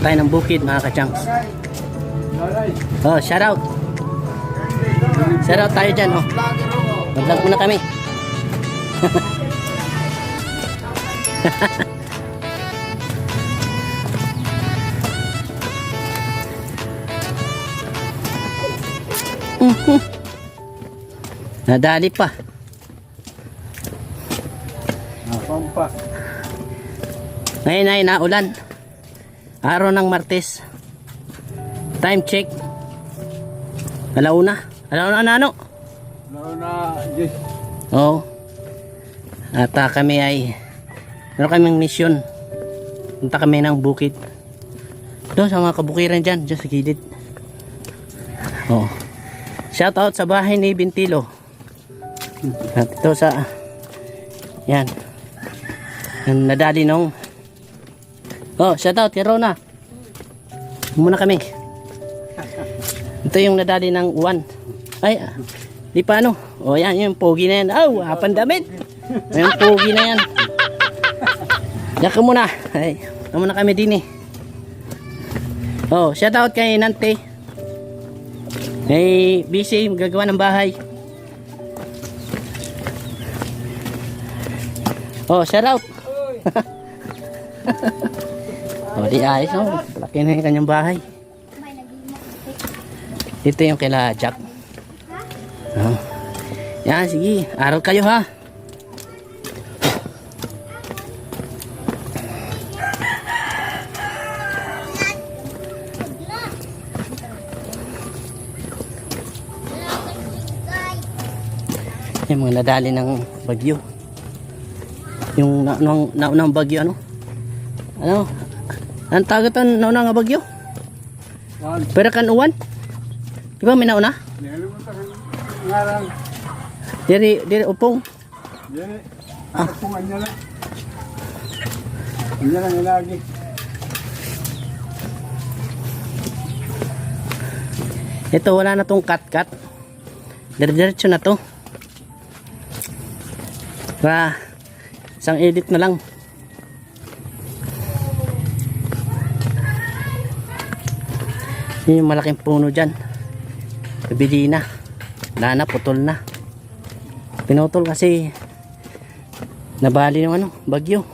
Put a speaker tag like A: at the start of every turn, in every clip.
A: tayo ng bukid mga ka-chunks. Oh, shout out. Shout out tayo dyan, oh. Mag-vlog muna kami. Nadali pa.
B: Napampa.
A: Ngayon ay naulan. Araw ng Martes. Time check. Alauna. Alauna na ano?
B: Alauna, yes.
A: Oo. At kami ay meron kaming mission. Punta kami ng bukid. Doon sa mga kabukiran dyan. Dyan sa gilid. Oo. Shout out sa bahay ni Bintilo. At ito sa yan. Nadali nung shout out kay Rona. Muna kami. Ito yung nadali ng uwan. Ay, di pa ano. O yan, yung pogi na yan. Oh, hapan damit. Yung pogi na yan. Diyan ka muna. Ay, muna kami din eh. Oh, shout out kay Nante. May busy gagawa ng bahay. Oh, shout out. Oh, di ayos, oh. Laki na yung kanyang bahay. Ito yung kila Jack. Oh. Yan, sige. Aral kayo ha. Yung mga nadali ng bagyo. Yung naunang bagyo, ano? Ano? Ang tagat ang naunang bagyo? Pero kan uwan? Di ba may nauna?
B: Ngarang.
A: Diri upong.
B: Diri. Upong anya lang. Anya lang lagi.
A: Ito wala na tong cut. Diretso na to. Para isang edit na lang. Yung malaking puno dyan. Nabili na. Wala na, putol na. Pinutol kasi nabali ng ano, bagyo.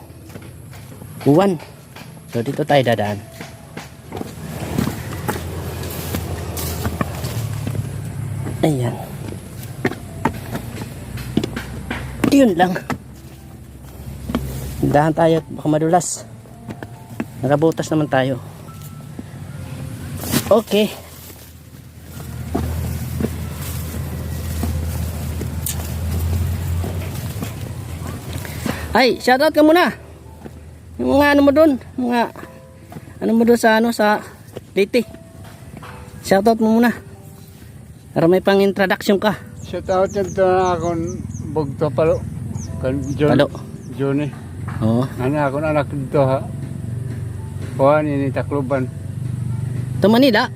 A: Uwan. So dito tayo dadaan. Ayan. Yun lang. Dahan tayo, baka madulas. Nakabutas naman tayo. Okay. Ay, shoutout ka muna. Yung mga ano mo doon, mga ano mo doon sa ano sa Leyte. Shoutout mo muna. Para may pang introduction ka.
B: Shout out yan to akong bugto palo. Kan John.
A: Palo.
B: Johnny.
A: Oo.
B: Akong anak dito ha. Kuhan ini Tacloban.
A: Ito Manila.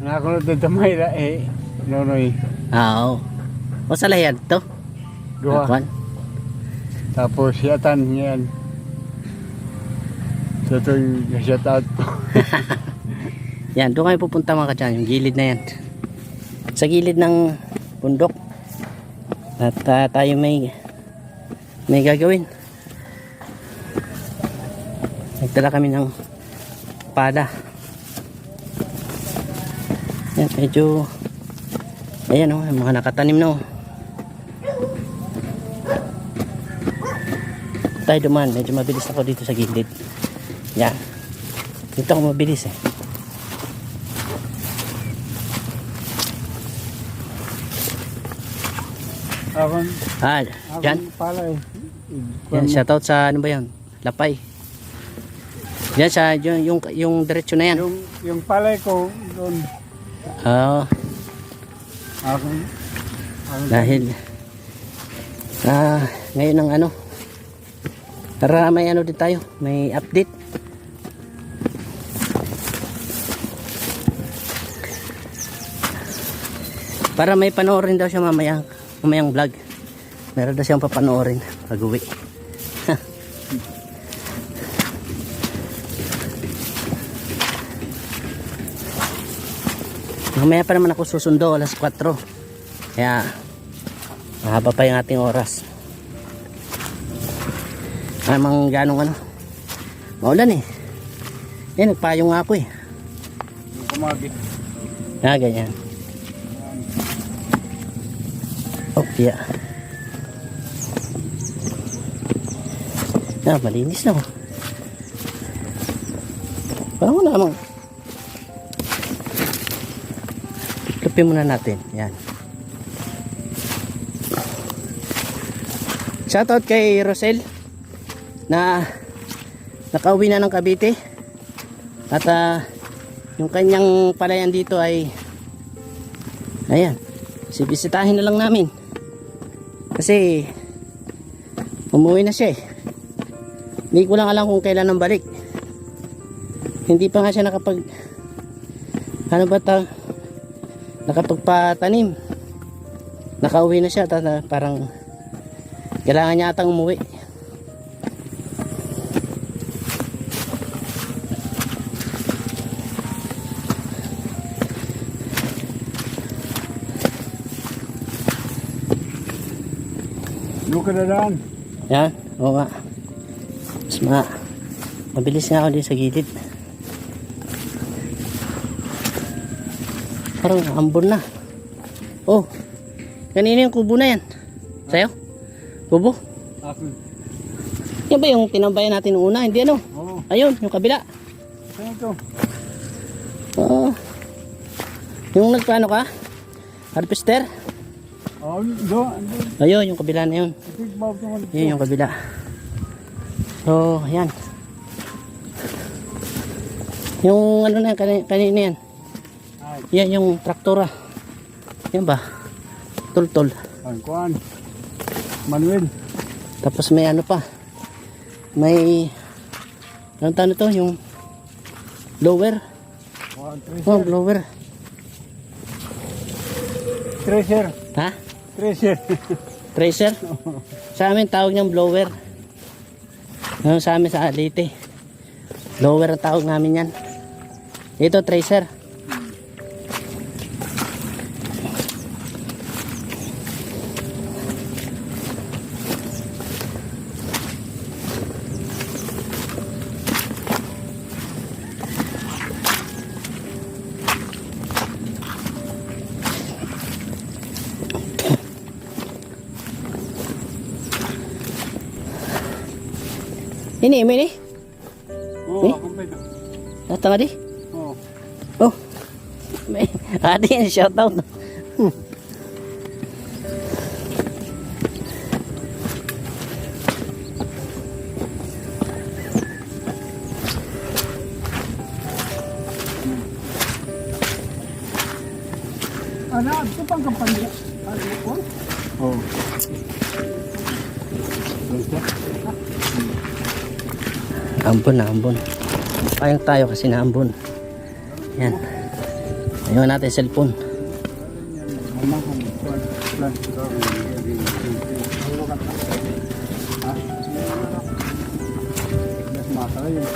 B: Anak ko dito Mayra eh. Nonoy.
A: Oo. O sa layad to?
B: Dua.
A: Akuan.
B: Tapos siyatan yan. So ito yung shout out po.
A: Yan, doon kayo pupunta mga kadyan. Yung gilid na yan. Sa gilid ng bundok. At tayo may gagawin. Nagdala kami ng pada. Yan, medyo ayan o, mga nakatanim na o. Tayo duman, medyo mabilis ako dito sa gilid. Yan, dito ako mabilis eh.
B: Akong
A: Yan,
B: pala eh.
A: yan, shoutout sa ano ba yan? Lapay. Yan sa yung diretso na yan.
B: Yung palay ko doon.
A: Oo.
B: Akong
A: Dahil ngayon ang ano, para may ano din tayo, may update. Para may panoorin daw siya mamayang vlog. Meron daw siyang papanoorin pag uwi. Mamaya pa naman ako susundo, alas 4. Kaya mahaba pa yung ating oras. Namang ganong ano, maulan eh. Nagpayong nga ako eh.
B: Kumagi.
A: Ganyan. Oh, yeah. Malinis na oh. Parang wala namang. Lupin muna natin. Yan. Shoutout kay Rosel na nakauwi na ng Cavite. At yung kanyang palayan dito ay ayan. Bisitahin na lang namin. Kasi umuwi na siya eh. Hindi ko lang alam kung kailan ang balik. Hindi pa nga siya nakapagpatanim. Nakauwi na siya. Parang kailangan niya atang umuwi.
B: Doon ka na daan.
A: Yan, oo nga. Mas mabilis nga ako din sa gilid. Parang ambon na. Oh, kanina yung kubo na yan. Sa'yo? Kubo?
B: Akin.
A: Yan ba yung tinambayan natin noong una? Hindi ano?
B: Oo.
A: Ayun, yung kabila.
B: Saan ito?
A: Oo. Yung nagpaano ka? Harvester?
B: Oo, doon.
A: Ayun, yung kabila na yun. Yun yung kabila. So, ayan. Yung ano na, kanina yan. Yan yung traktora. Yan ba? Tol-tol.
B: Ay, kuhan. Manuel.
A: Tapos may ano pa. May anong tawag nito? Yung blower. Oh, blower.
B: Treasure.
A: Ha?
B: Treasure.
A: Tracer? Sa amin tawag niyang blower. Sa amin sa Leyte. Blower ang tawag namin yan. Ito tracer. Ini ni.
B: Oo,
A: Eh?
B: kumpleto.
A: Datang adi.
B: Oo.
A: Oh. May adi yang shout out.
B: Ano, ito pang kampanya. Ano ko? Oo.
A: Ambon na ambon. Payang tayo kasi na ambon. Yan. Ayun natin cellphone.
B: Mama ko. Plan. Masala yung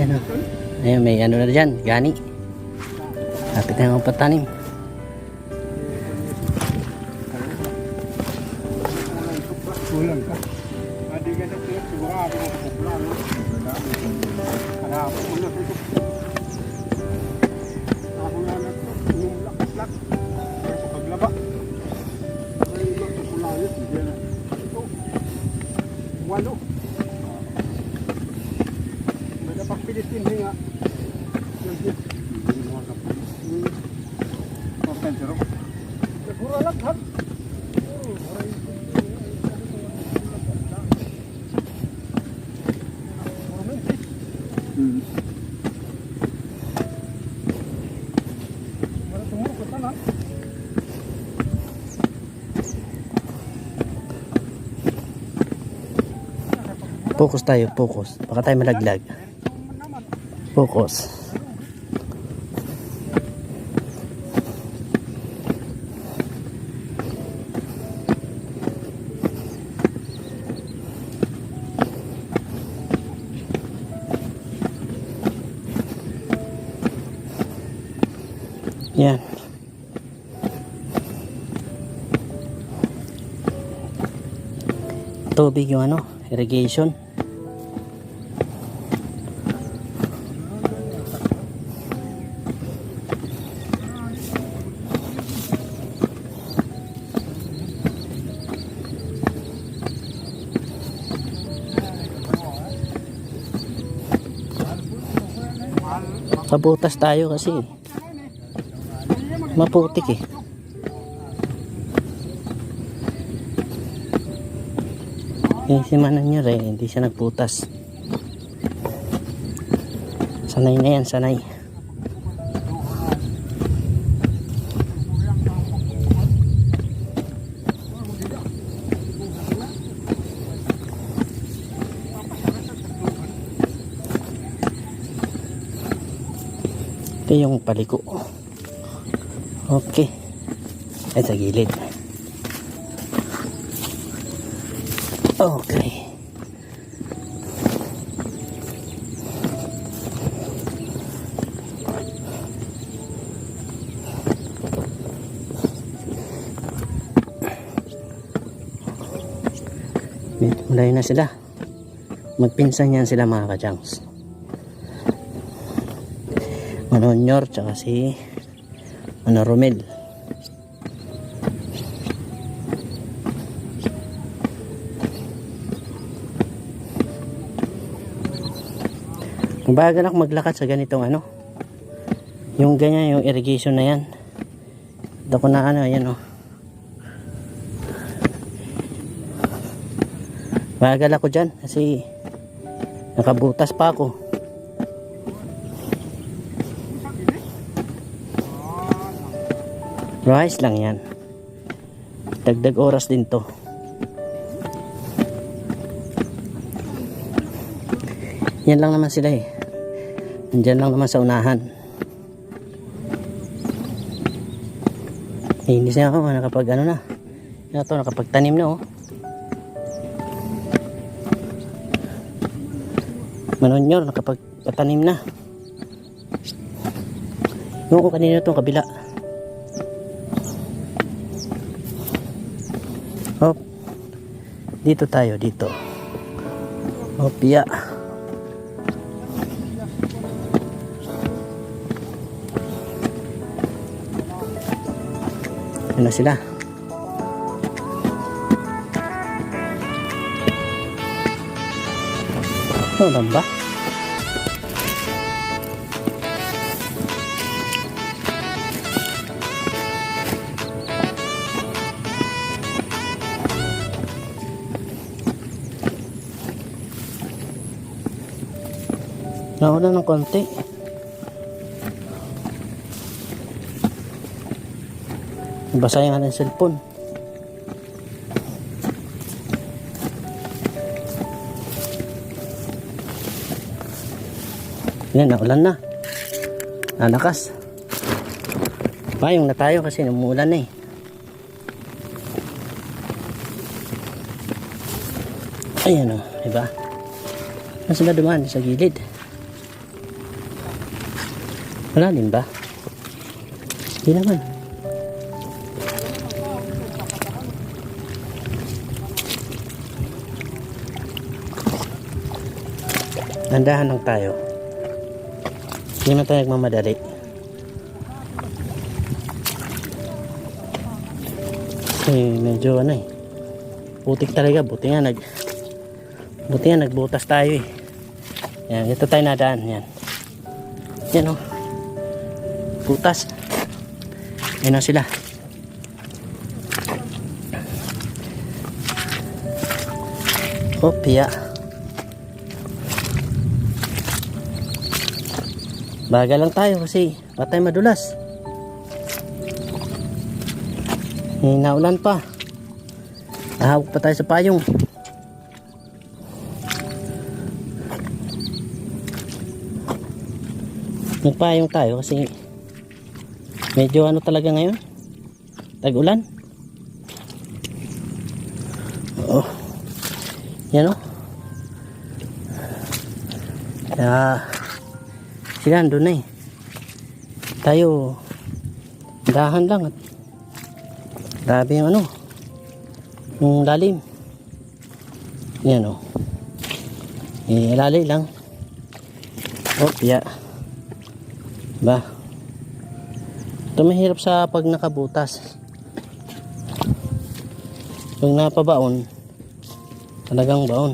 A: Yan o. Ayun, may ano na dyan. Gani. Lapit na yung patanim.
B: kulang ka. Hindi ka na sigurado mo kukulang. Harap mo na ito. Ako na na ito. Yung lakas-lak. Paglaba. Ay, kukulang yun. Hindi na. Ito. Walo. Pagpilit hindi nga. Kurang lahat.
A: Focus tayo, focus. Baka tayo malaglag. Focus. Yan. Tubig yung ano, irrigation. Pabutas tayo kasi maputik eh. Yung simanan nyo rin, hindi siya nagputas. Sanay na yan, sanay. Ito yung paliko. Okay. Ay, sa gilid. Okay. Mulay na sila. Magpinsan yan sila mga kajangs. Manonyor tsaka si Romel. Bagal ako maglakad sa ganitong ano. Yung ganyan, yung irrigation na yan. Ito ko na ano, yan o. Bagal ako dyan kasi nakabutas pa ako. Rice lang yan. Dagdag oras din to. Yan lang naman sila eh. Nandyan lang naman sa unahan. Eh, hindi siya ako nakapag ano na. Ito nakapagtanim na oh. Manonyor nakapagpatanim na. Yung ko kanina itong kabila. Hop. Dito tayo, dito. Hop, ya. Yan na sila. Ano lang ba? Nauna ng konti. Basa yung ating cellphone. Yan, naulan na. Nalakas. Payong na tayo kasi numuulan na eh. Ayan o, diba? Saan sila dumaan? Sa gilid. Wala din ba? Hindi naman. Nandahan lang tayo. Hindi naman tayo nagmamadali. Kasi medyo ano eh. Putik talaga. Buti nga nagbutas tayo eh. Yan, ito tayo nadaan. Yan. Yan o. Butas. Yan o sila. Kopya. Bagal lang tayo kasi patay madulas. Naulan pa. Nahawak pa tayo sa payong. Nagpayong tayo kasi medyo ano talaga ngayon, tag-ulan. Oo. Yan o. Kaya sila andun na eh. Tayo dahan lang at grabe yung ano, yung lalim. Yan o. Ilalay lang. Oh, yeah. Ba? Ito mahirap sa pag nakabutas. Pag napabaon, talagang baon.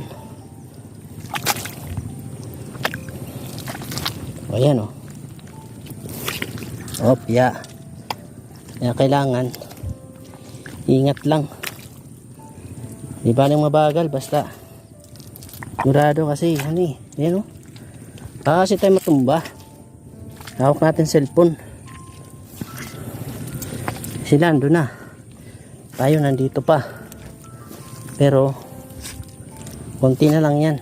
A: O yan o. Oh, yeah. Kaya kailangan ingat lang. Di ba lang mabagal basta sigurado kasi ano eh. Yan o. Kasi tayo matumba. Hawak natin cellphone. Sila ando na. Tayo nandito pa. Pero konti na lang yan.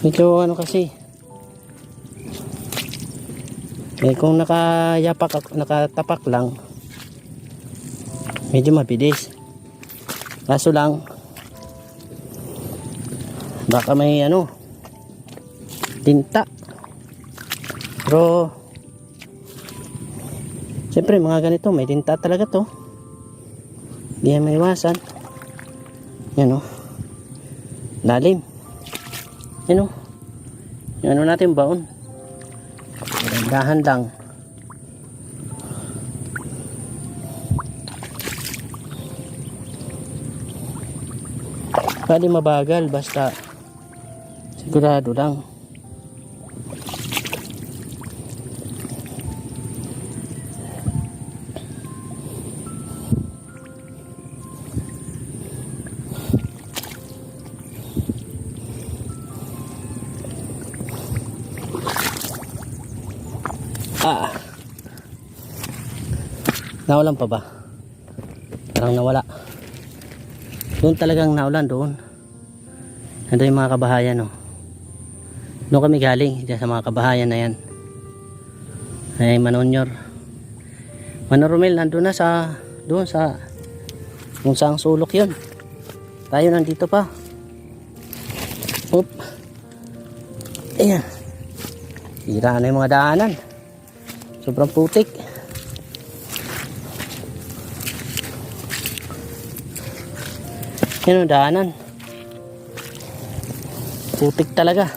A: Medyo ano kasi. Kung nakatapak lang, medyo mabilis. Kaso lang baka may ano, tinta. Pero siyempre mga ganito may tinta talaga to. Hindi yan maiwasan. Yan o. Lalim. Yan o. Yung ano natin baon. Dahan lang. Pwede mabagal basta sigurado lang. Nawalan pa ba? Parang nawala. Doon talagang naulan doon. Ando yung mga kabahayan oh. Doon kami galing dyan sa mga kabahayan na yan. Ay Manonyor. Manoromel nandun na sa doon sa kung saang sulok yun. Tayo nandito pa. Oop. Ayan. Sira na yung mga daanan. Sobrang putik. Yan ang daanan. Putik talaga.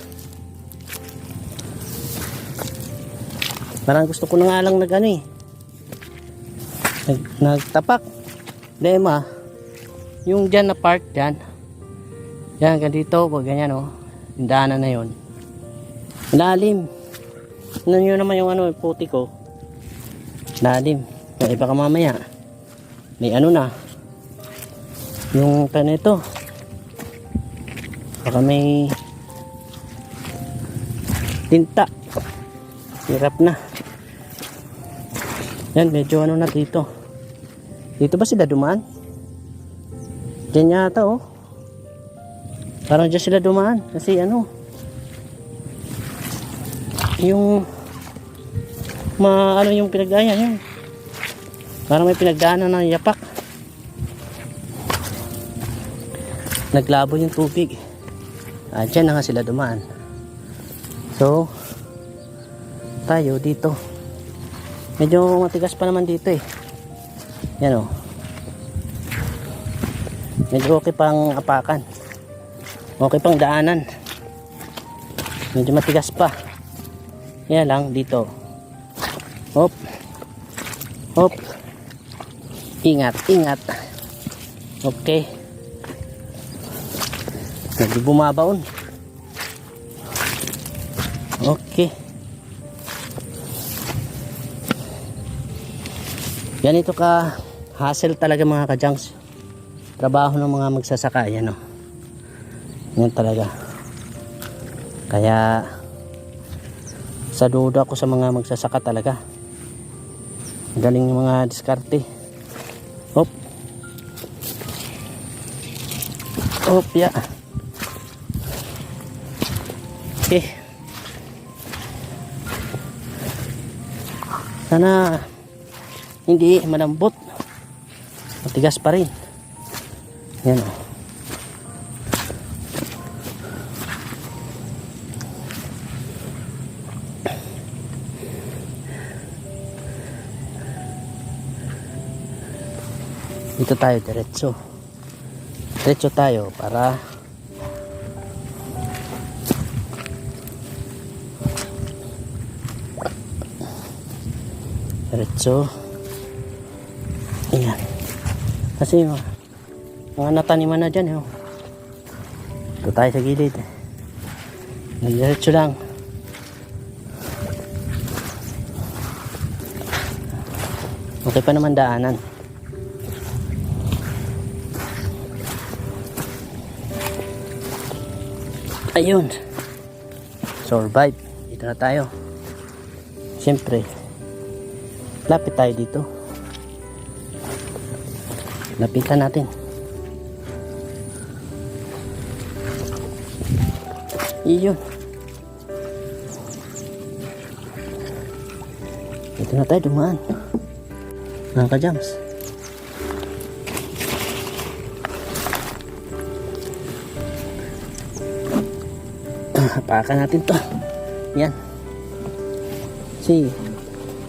A: Parang gusto ko na nga lang nagtapak. Dema. Yung dyan na part dyan. Yan ganito. Pag ganyan o. Yung daanan na yun. Lalim. Ano nyo naman yung putik ko. Lalim. May iba ka mamaya. May ano na. Yung ito baka may tinta, hirap na yan. Medyo ano na dito ba sila dumaan? Dyan yata oh, parang dyan sila dumaan kasi ano yung ano yung pinagdaanan yun, parang may pinagdaanan ng yapak. Naglabo yung tubig. Dyan na nga sila dumaan. So tayo dito. Medyo matigas pa naman dito eh. Yan o. Medyo okay pang apakan. Okay pang daanan. Medyo matigas pa. Yan lang dito. Hop. Hop. Ingat, ingat. Okay. Medyo bumabaon. Okay. Ganito ka hassle talaga mga ka-junks. Trabaho ng mga magsasaka. Yan o. Yan talaga. Kaya sa duda ko sa mga magsasaka talaga. Galing yung mga diskarte. Hop. Opya. Okay. Sana hindi malambot. Matigas pa rin. Yan o. Dito tayo diretso. Diretso tayo para diretso. Ayan. Kasi mga nataniman na dyan. Dito tayo sa gilid. Diretso lang. Okay pa naman daanan. Ayun. Survive. Dito na tayo. Siyempre, lapit tayo dito. Lapitan natin. Iyon. Dito na tayo dumaan. Mga ka-jams. Hapakan natin to. Yan. Kasi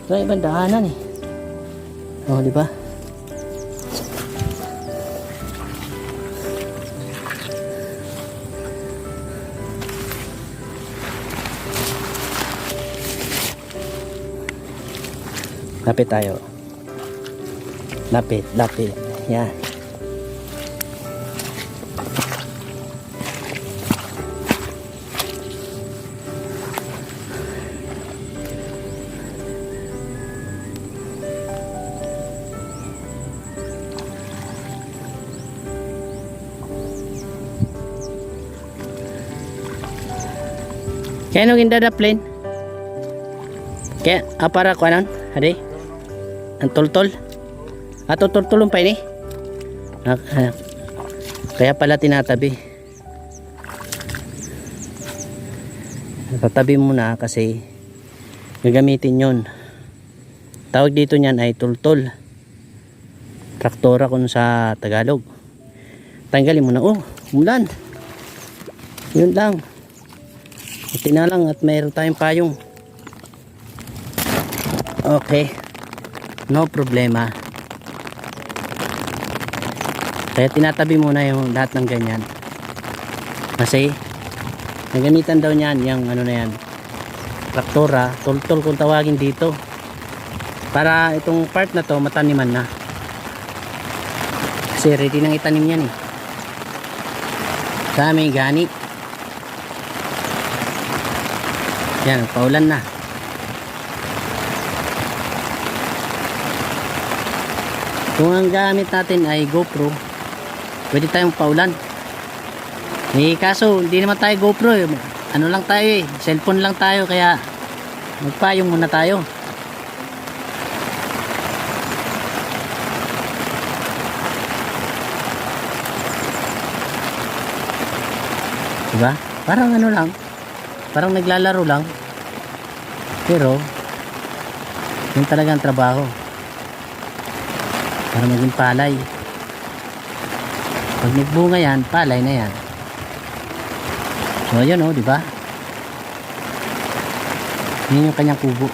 A: ito ibang daanan eh. O, di ba? Lapit tayo. Lapit, lapit. Yan. Kaya nung inda da plane? Kaya, para ko anan? Hadi? Ang tol-tol? Ato tol-tolong pa ini? Kaya pala tinatabi. Tatabi muna kasi gagamitin yon. Tawag dito niyan ay tol-tol. Traktora kung sa Tagalog. Tanggalin mo na. Oh, umulan. Yun lang. Buti na lang at mayroon tayong payong. Okay. No problema. Kaya tinatabi muna yung lahat ng ganyan. Kasi nagamitan daw niyan yung ano na yan. Traktora, tol-tol kung tawagin dito. Para itong part na to mataniman na. Kasi ready nang itanim yan eh. Sa amin gani. Yan, paulan na. Kung ang gamit natin ay GoPro, pwede tayong paulan. Eh, kaso, hindi naman tayo GoPro eh. Ano lang tayo eh, cellphone lang tayo, kaya magpayong muna tayo. Diba? Parang ano lang, parang naglalaro lang, pero yun talagang trabaho para maging palay. Pag nagbunga yan, palay na yan. So ayun o, diba? Yun yung kanyang kubo.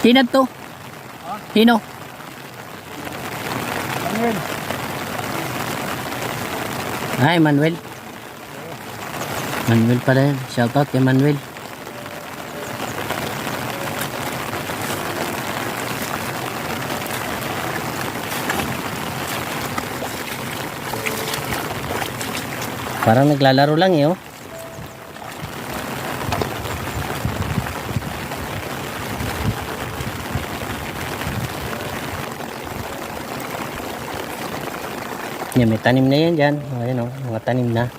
A: Sino to? Sino?
B: Manuel.
A: Ay, Manuel. Manuel pala yun. Shoutout kay Manuel. Parang naglalaro lang eh oh. Yan, may tanim na yan dyan. Ayan o, mga tanim na.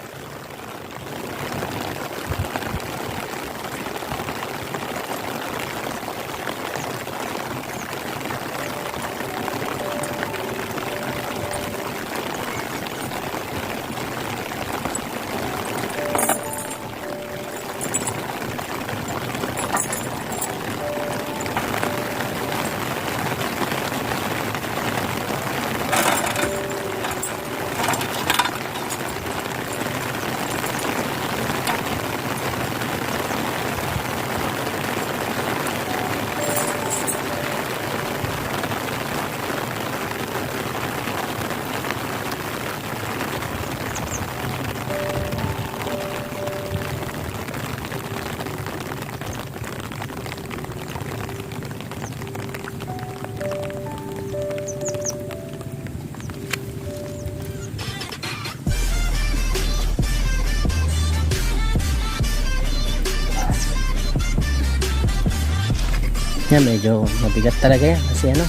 A: Yan, medyo mabigat talaga yan. Kasi ano,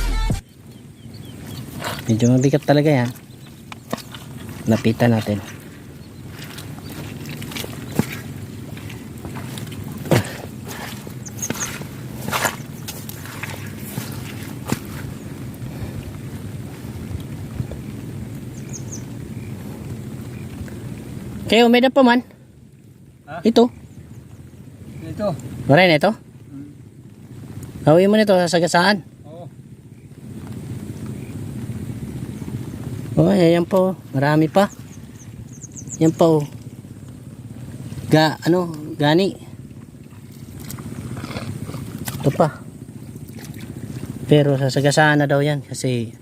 A: medyo mabigat talaga yan. Lapitan natin. Kayo, may na pa man.
B: Ha?
A: Ito.
B: Ito.
A: Maray na ito. Gawin mo nito sa sagasaan.
B: Oo.
A: Oh, ayan po. Marami pa. Yan pa oh. Gani. Ito pa. Pero sa sagasaan na daw yan kasi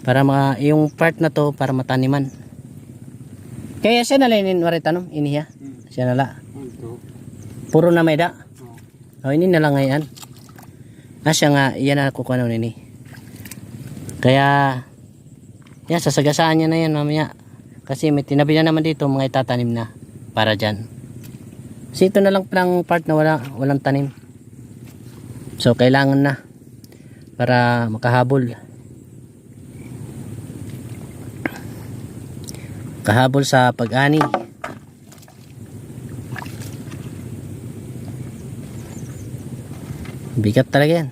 A: para yung part na to para mataniman. Kaya siya nalainin maritanong iniya. Siya nala.
B: Ito.
A: Puro na may da.
B: Oo.
A: Oh, ini na lang ngayon. Siya nga, yan na kukuha na nini. Kaya, yan, sasagasaan niya na yan mamaya. Kasi may tinabi na naman dito, mga itatanim na. Para dyan. Kasi ito na lang palang part na walang tanim. So, kailangan na. Para makahabol. Kahabol sa pag-ani. Bigat talaga yan.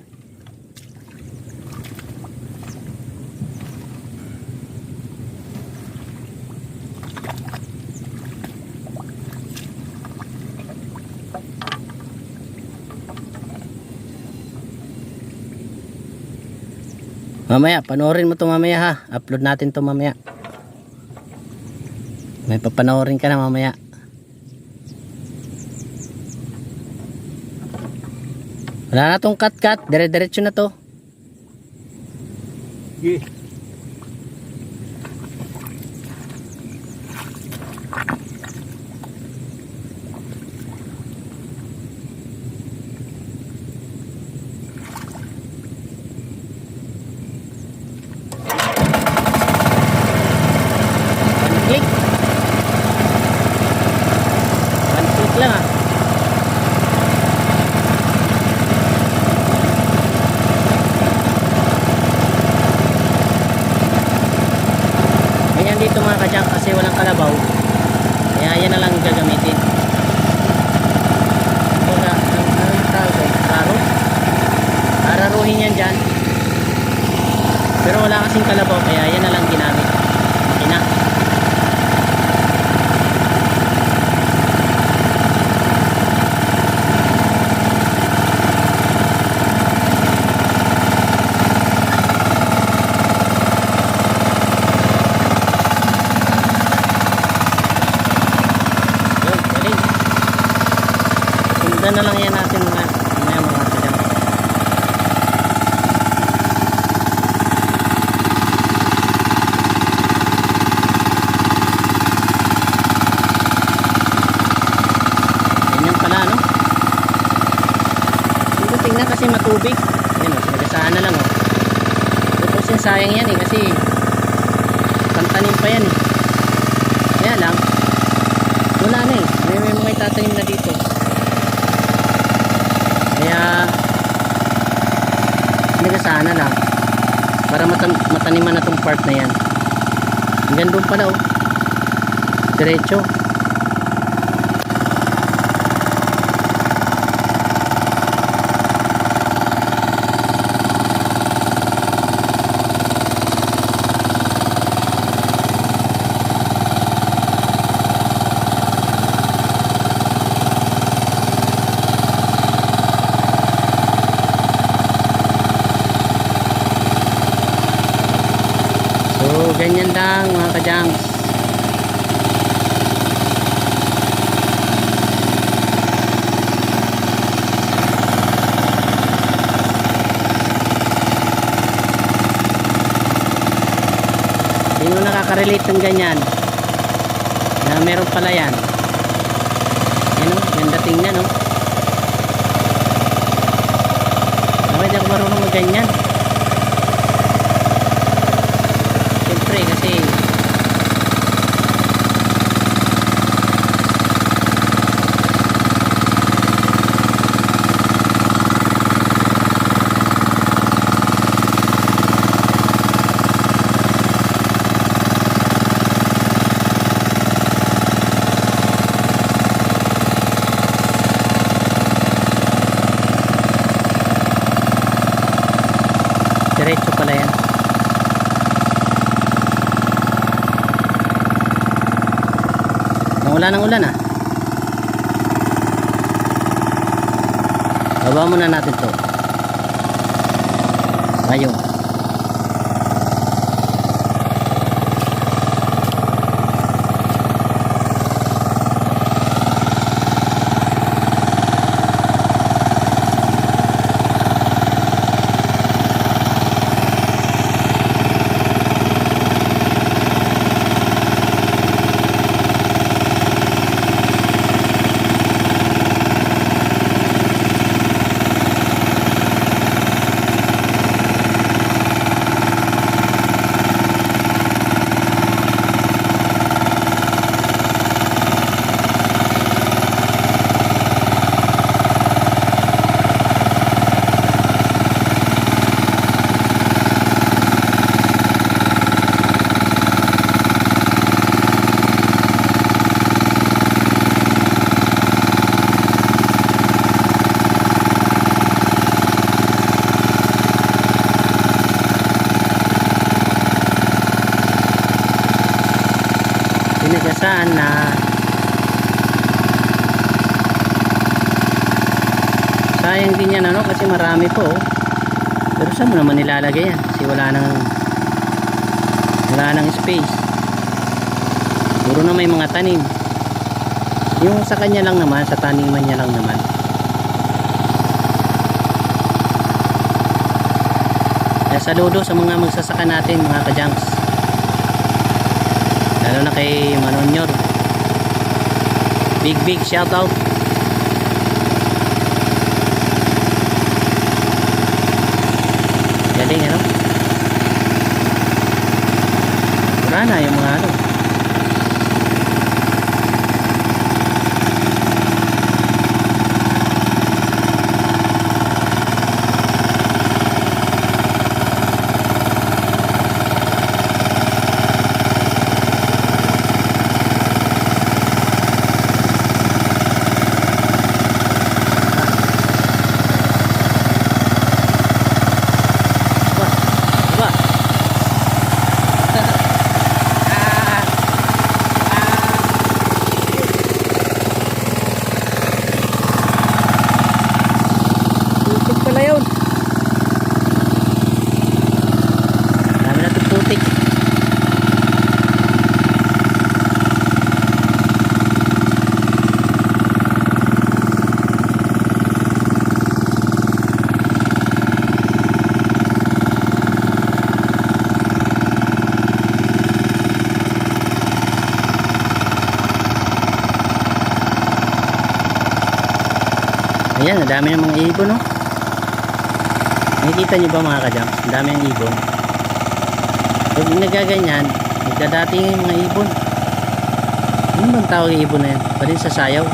A: Mamaya, panoorin mo to mamaya ha. Upload natin to mamaya. May papanoorin ka na mamaya. Wala na tong cut. Dire-diretso na to.
B: Sige.
A: One click lang ah. Ganyan dito mga kadyang kasi walang kalabaw. Kaya yan na lang gagamitin. Ano yung tawag ko? Raro? Araruhin yan dyan. Pero wala kasing kalabaw kaya yan na lang ginamit. Ina. Sundan na lang yan natin mga kadyang. Ganyan pala no. Hindi tingnan kasi matubig. Yan o, sinagasaan na lang o. Tapos yung sayang yan eh kasi pantanim pa yan eh. Kaya lang wala na eh. May mga itatanim na dito. Kaya sinagasaan na lang para mataniman na tong part na yan. Hanggang doon pala oh. Diretso. So ganyan lang mga kajangs. Hindi mo nakaka-relate ng ganyan na meron pala yan. Yan o, ganda tingnan o. Bakit ako marunong mag ganyan? Siyempre kasi diretso pala yan. Ulan ng ulan ah. Baba muna natin to. Ayun. Pinagasaan na sayang din yan ano kasi marami po oh. Pero saan mo naman nilalagay yan kasi wala nang space. Puro na may mga tanim. Yung sa kanya lang naman, sa taniman niya lang naman. Kaya saludo sa mga magsasaka natin mga kajanks, lalo na kay Manonyor. Big shout out. Galing ano? Wala na yung mga ano. Ayan, ang dami ng mga ibon, no? Nakikita nyo ba mga kadyang? Ang dami ng ibon. Pag nagaganyan, nagdadating yung mga ibon. Ano bang tawag yung ibon na yan? Pa rin sa sayaw.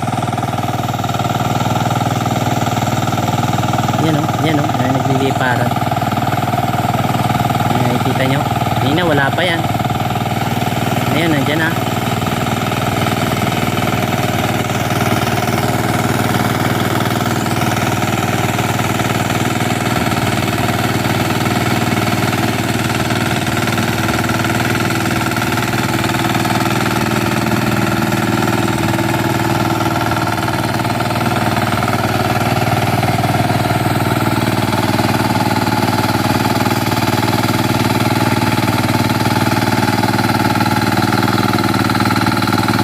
A: Yan, no? Yan, no? Nagliliparan. Nakikita nyo? Hindi na, wala pa yan. Ayan, nandyan na.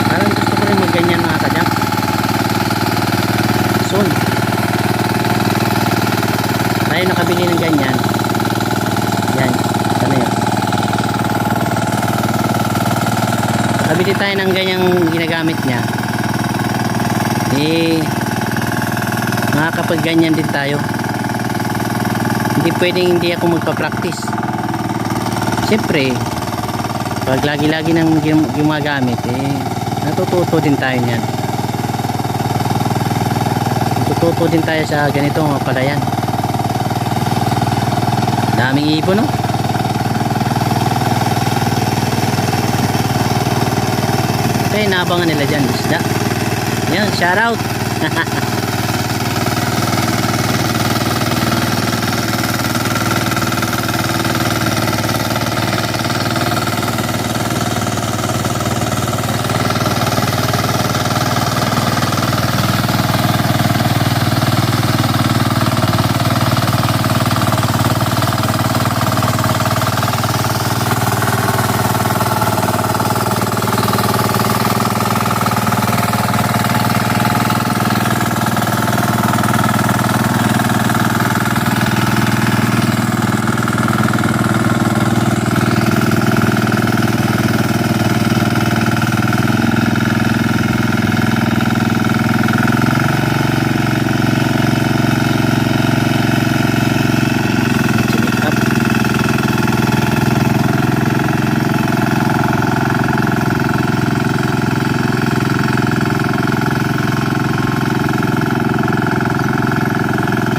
A: Parang gusto ko rin magganyan mga kadyang. Soon. Tayo nakabili ng ganyan. Yan. Sana yun. Nakabili tayo ng ganyang ginagamit niya. Eh, makakapag ganyan din tayo. Hindi pwedeng hindi ako magpa-practice. Siyempre, pag lagi-lagi nang gumagamit, eh, natututo din tayo niyan. Natututo din tayo sa ganito mga palayan. Daming ibon, no? Okay, naabangan nila dyan, isda. Yan, shout out.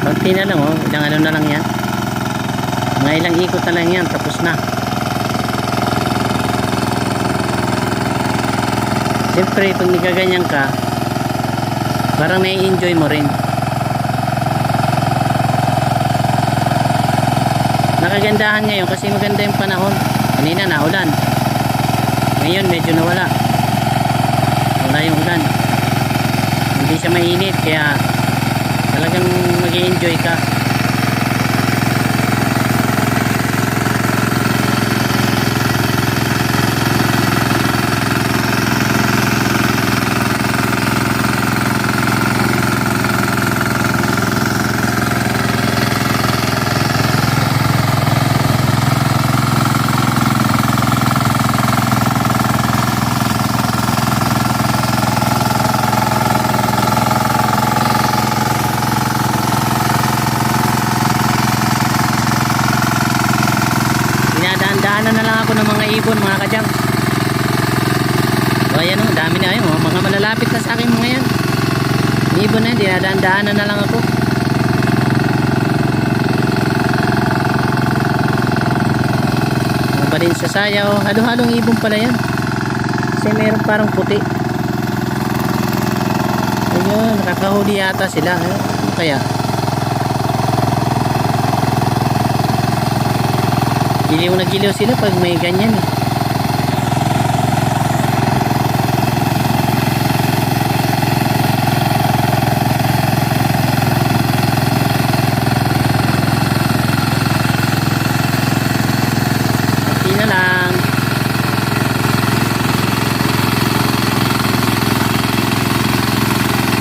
A: Konti na lang, oh. Ilang ano na lang yan. Mga ilang ikot na lang yan. Tapos na. Siyempre, pag nagaganyan ka, parang nai-enjoy mo rin. Nakagandahan ngayon kasi maganda yung panahon. Kanina naulan. Ngayon medyo nawala. Wala yung ulan. Hindi siya mainit kaya talagang mag-i-enjoy ka. Dinadaan-daanan na lang ako ng mga ibon mga kadyang. So ayan o, dami na yun, mga malalapit na sa akin mga yan. Ibon na yun, dinadaan-daanan na lang ako. Mga balin sa sayaw, halo-halong ibon pala yan. Kasi meron parang puti. Ayun, nakakahuli yata sila. Ano kaya? Giliw na giliw sila pag may ganyan eh. Pati na lang.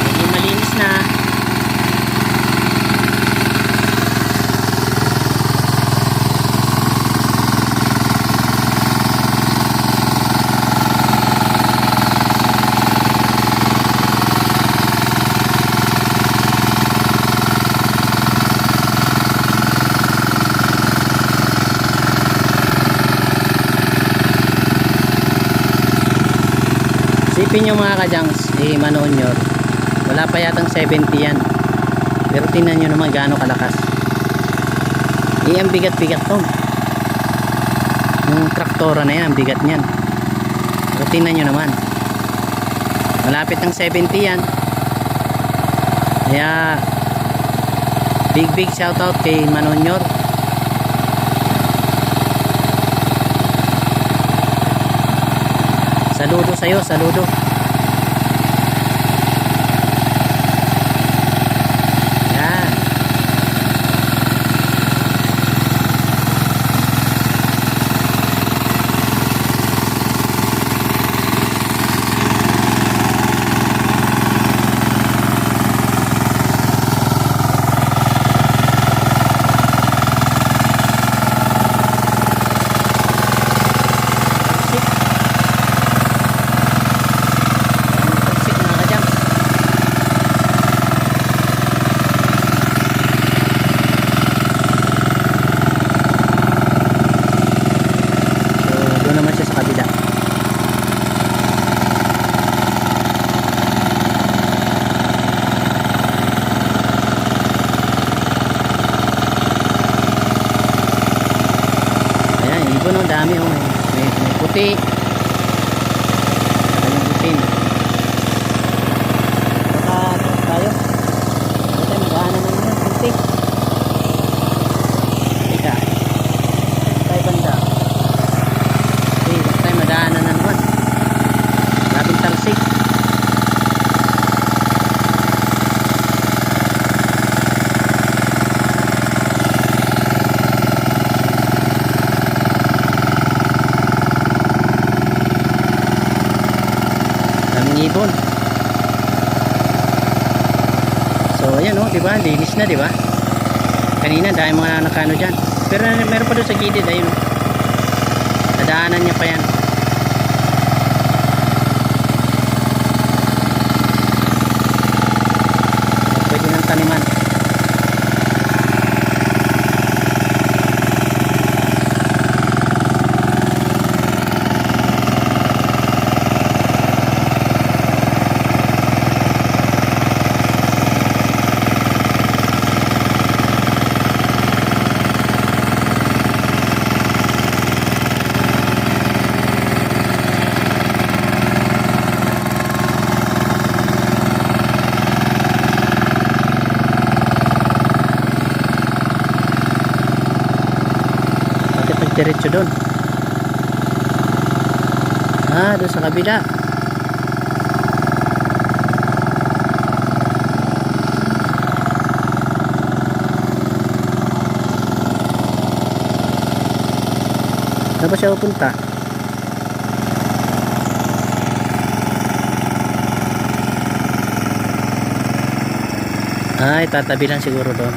A: Medyo malinis na. Isipin nyo mga kajangs, Manoon nyo, wala pa yatang 70 yan, pero tingnan nyo naman gaano kalakas. Ang bigat-bigat to, yung traktora na yan, ang bigat nyan. So, tingnan nyo naman. Malapit ng 70 yan. Kaya, big shoutout kay Manonyor. Saludo sa'yo, saludo. Yan. Talsik mga kajams. So, doon naman siya sa kabila. Ayan, ibon oh, dami oh. May puti. Saka yung itim. Saka tayo. Ito mag-aanan na naman. Puti. Teka. Tayo banda. Okay, tayo mag-aanan na naman. Labing talsik. Daming ibon. So ayan oh, di ba? Linis na, di ba? Kanina dahil mga nakano diyan. Pero meron pa doon sa gilid ayun oh. Nadaanan niya pa yan. Pwede nang taniman. Diretso doon. Doon sa kabila. Saan ba siya pupunta? Tatabi lang siguro doon.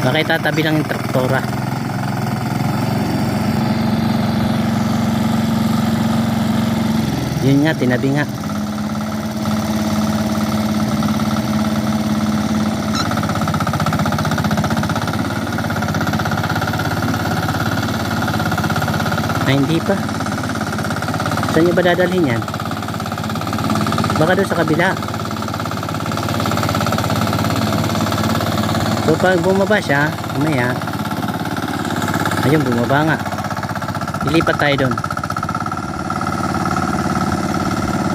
A: Baka itatabi lang yung traktora. Yun nga, tinabi nga. Hindi pa. Saan niya ba dadalhin yan? Baka doon sa kabila. So pag bumaba siya, mamaya, ayun, bumaba nga. Ilipat tayo doon.